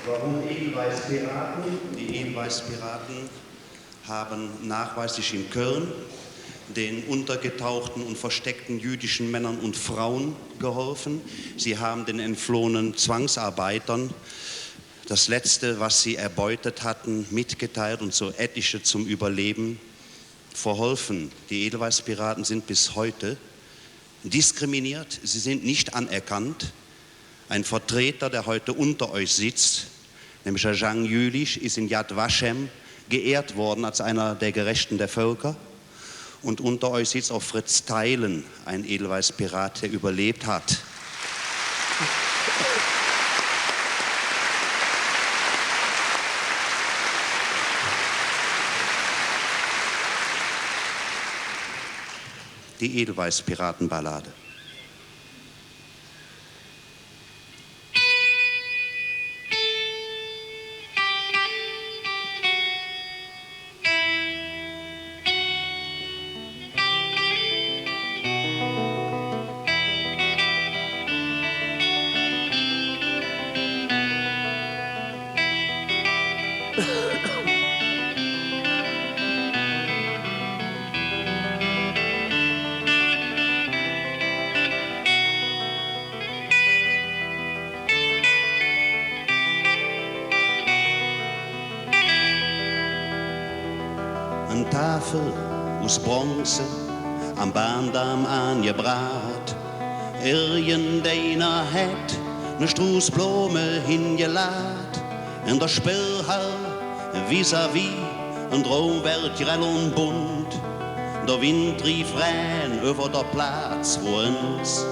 Warum Edelweiß-Piraten? Die Edelweiß-Piraten haben nachweislich in Köln den untergetauchten und versteckten jüdischen Männern und Frauen geholfen. Sie haben den entflohenen Zwangsarbeitern das Letzte, was sie erbeutet hatten, mitgeteilt und so etliche zum Überleben verholfen. Die Edelweiß-Piraten sind bis heute diskriminiert, sie sind nicht anerkannt. Ein Vertreter, der heute unter euch sitzt, nämlich der Jean Jülich, ist in Yad Vashem geehrt worden als einer der Gerechten der Völker. Und unter euch sitzt auch Fritz Theilen, ein Edelweiß-Pirat, der überlebt hat. Die Edelweiß-Piratenballade. Eine Tafel aus Bronze am Bahndamm angebracht. Irgendeiner hat ne Strußblume hingeladen. In der Spielhall vis-à-vis ein Raum wird grell und bunt. Der Wind rief rein über der Platz, wo uns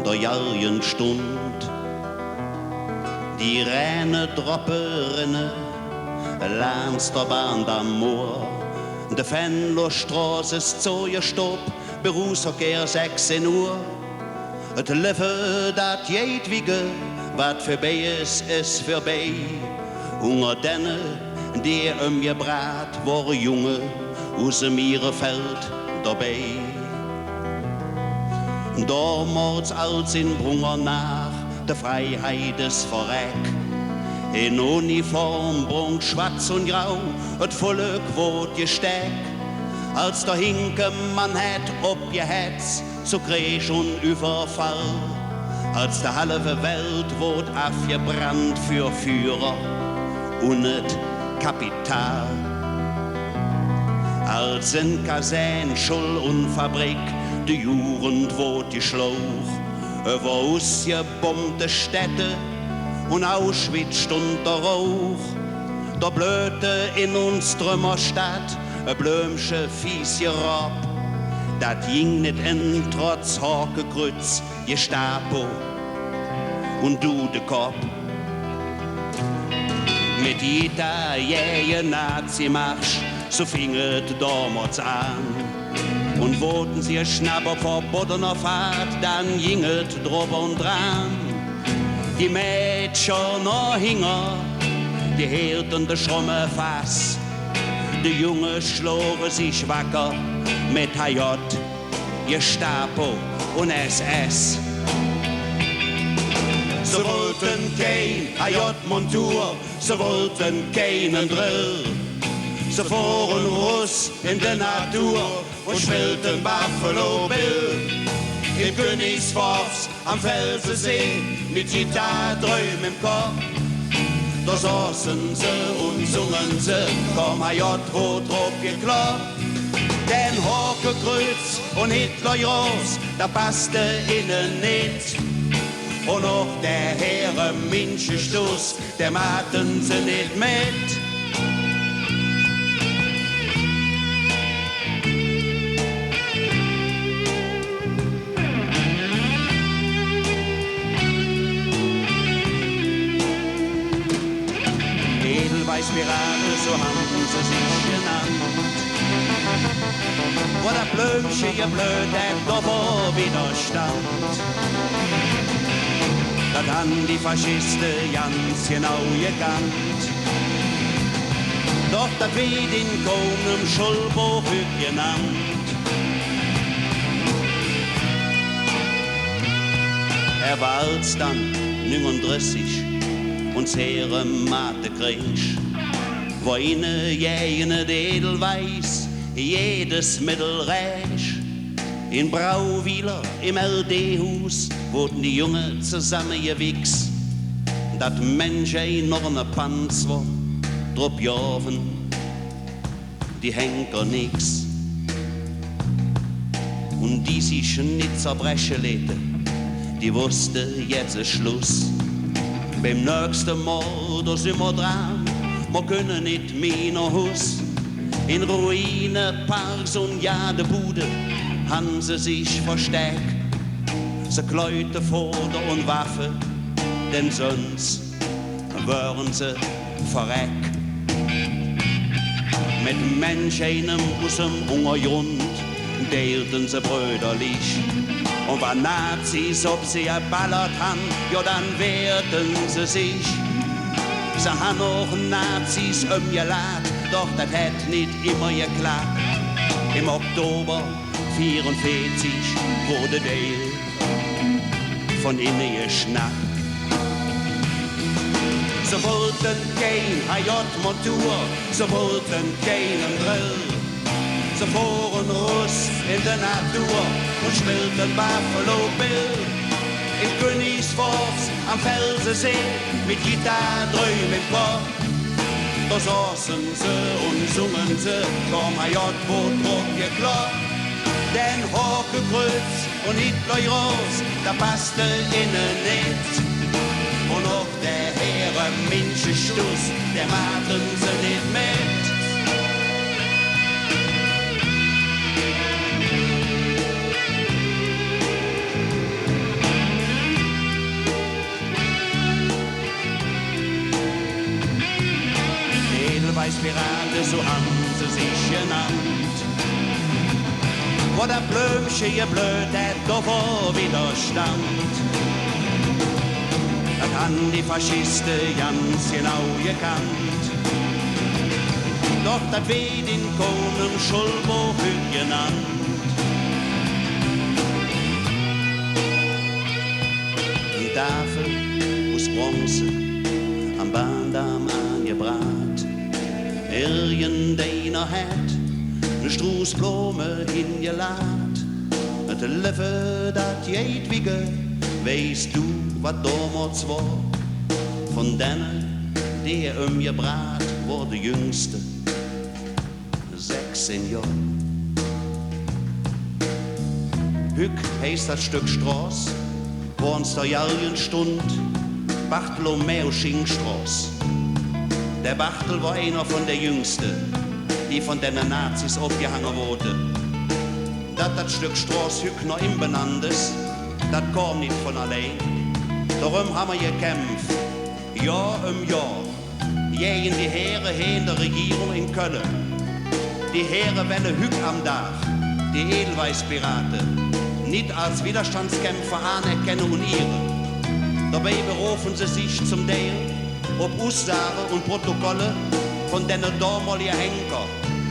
der Jallen stund. Die reine Dropperinnen langs der Bahndamm Moor. De Fenlostraße ist so gestopp, Berufsverkehr 16 Uhr. Et Leben, dat jedwige, wat vorbei ist vorbei. Unter denen, die umgebracht, waren Junge aus dem Mierenfeld dabei. Damals als in Brunger nach, der Freiheit ist verreck. In Uniform, bunt, schwarz und grau, et Volk wot gesteck. Als der Hinkemann hat abgehetzt, zu Krieg und Überfall. Als der halbe Welt wot abgebrannt für Führer und et Kapital. Als in Kasern, Schul und Fabrik, die Jugend wot die Schlauch. Über ausgebombte Städte und Auschwitz stund der Rauch. Der blöte in uns Trümmerstadt, ein blömsche fies Rob. Dat ging nicht in trotz Horkekreuz, Gestapo und du de Kopf. Mit jeder jähe Nazi-Marsch, so fing es damals an. Und wollten sie Schnapper verbotener Fahrt, dann ging es drüber und dran. Die Mädchen noch hinger, die hielten de schrumme Fass. Die Junge schloren sich wacker mit HJ, Gestapo und SS. Sie wollten kein HJ-Montur, sie wollten keinen Drill. Sie fuhren Russ in der Natur und spielten Buffalo Bill. In Königsforst am Felsensee mit Gitarre-Träumen im Kopf. Da saßen sie und sungen sie, komm HJ, wo drauf geklopft. Denn Horkekreuz und Hitlerjus, da passte ihnen nicht. Und auch der Herr Minschenstoß, der machten sie nicht mit. Edelweiß-Piraten, so haben sie sich genannt. Wo der Blömchen geblöd hat, da war Widerstand. Das haben die Faschisten ganz genau gekannt. Doch das wird in keinem Schulbuch genannt. Er war als dann 39 und sehr Mate kriegst. Wo inne jene Edelweiß jedes Mittel reich. In Brauwieler im LD-Hus wurden die Jungen zusammengewichst. Dat Mensch enorme Panzer, drop Joven, die Henker nix. Und die sich nicht zerbrechen läte, die wusste jetzt ist Schluss. Beim nächsten Mal, da sind wir dran, wir können nicht mehr nach Haus. In Ruine, Parks und Jadebude haben sie sich versteckt. Sie Leute Vorder und Waffe, denn sonst wären sie verreckt. Mit Menschen aus dem Hungergrund deelten sie brüderlich. Und wenn Nazis ob sie erballert haben, ja dann wehrten sie sich. Sie haben auch Nazis umgelagt, doch das hätt nicht immer geklappt. Im Oktober 44 wurde Dale von innen geschnappt. Sie wollten kein HJ-Montur, sie wollten keinen Drill. Sie fuhren Russ in der Natur und spielten Buffalo Bill. In Königsforst am Felsensee mit Gitarre drüben im Kopf. Da saßen sie und sungen sie, komm HJ wurde drauf geklopft. Denn Horkenkreuz und Hitlerjros, da passte innen nicht. Und auch der Heere Menschenstuss, der machten sie nicht mit. Edelweißpirate, so haben sie sich genannt. Wo der Blömsche geblöd hat, da war Widerstand. Das haben die Faschisten ganz genau gekannt. Doch das wird in keinem Schulbuch genannt. Die Tafel aus Bronze am Bahndamm angebracht. Irgendeiner hat ne Strußblume hingeladen. Et Löffel, dat jedwige, weißt du, wat damals war? Von denen, die umgebracht wurde, jüngste 16 Jahre. Hück heißt das Stück Straß, wo uns der Jalgen stund, Bartholomäuschingstraß. Der Bachtel war einer von der Jüngsten, die von den Nazis abgehangen wurde. Das Stück Straß hück noch im Benanntes, das kam nicht von allein. Darum haben wir gekämpft, Jahr um Jahr, gegen die Heere in der Regierung in Köln. Die Heere welle hück am Dach, die Edelweißpiraten, nicht als Widerstandskämpfer anerkennen und ihre. Dabei berufen sie sich zum Teil ob Aussagen und Protokolle von den damaligen Henker,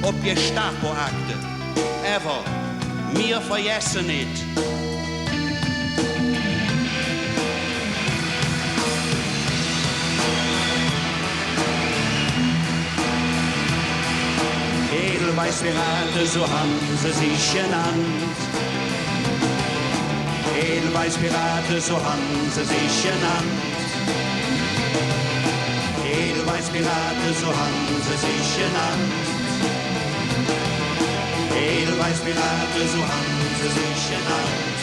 ob Gestapo-Akte. Aber wir vergessen nicht. Edelweißpirate, so haben sie sich genannt. Edelweißpirate, so haben sie sich genannt. Edelweißpirate, so haben sie sich genannt. Edelweißpirate, so haben sie sich genannt.